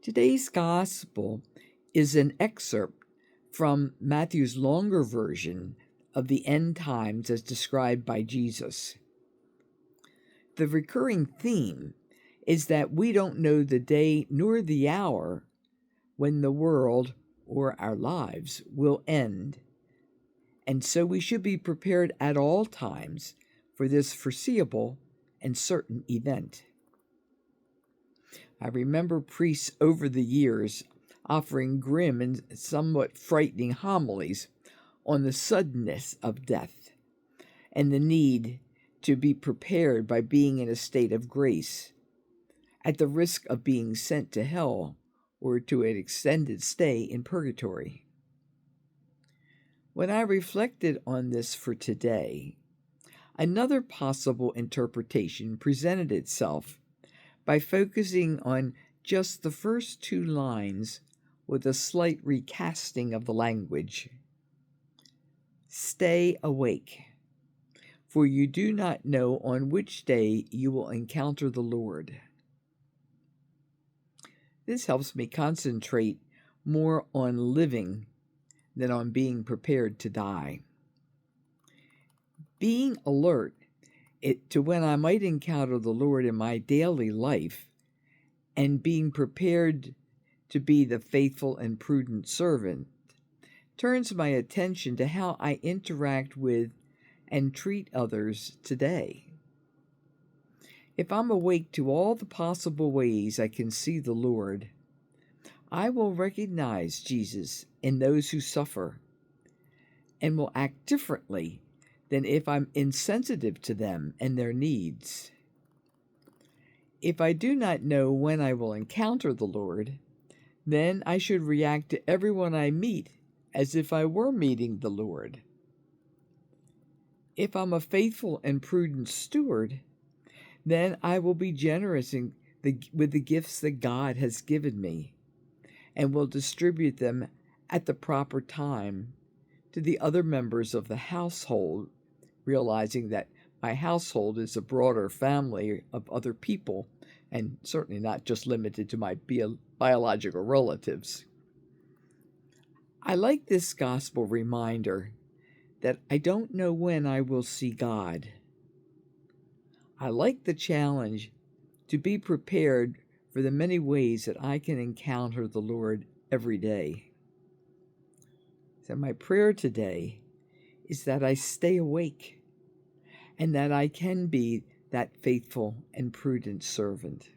Today's gospel is an excerpt from Matthew's longer version of the end times as described by Jesus. The recurring theme is that we don't know the day nor the hour when the world or our lives will end, and so we should be prepared at all times for this foreseeable and certain event. I remember priests over the years offering grim and somewhat frightening homilies on the suddenness of death and the need to be prepared by being in a state of grace, at the risk of being sent to hell or to an extended stay in purgatory. When I reflected on this for today, another possible interpretation presented itself by focusing on just the first two lines with a slight recasting of the language. Stay awake, for you do not know on which day you will encounter the Lord. This helps me concentrate more on living than on being prepared to die. Being alert to when I might encounter the Lord in my daily life and being prepared to be the faithful and prudent servant turns my attention to how I interact with and treat others today. If I'm awake to all the possible ways I can see the Lord, I will recognize Jesus in those who suffer and will act differently than if I'm insensitive to them and their needs. If I do not know when I will encounter the Lord, then I should react to everyone I meet as if I were meeting the Lord. If I'm a faithful and prudent steward, then I will be generous with the gifts that God has given me and will distribute them at the proper time to the other members of the household, realizing that my household is a broader family of other people and certainly not just limited to my biological relatives. I like this gospel reminder that I don't know when I will see God. I like the challenge to be prepared for the many ways that I can encounter the Lord every day. So my prayer today is that I stay awake and that I can be that faithful and prudent servant.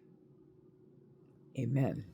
Amen.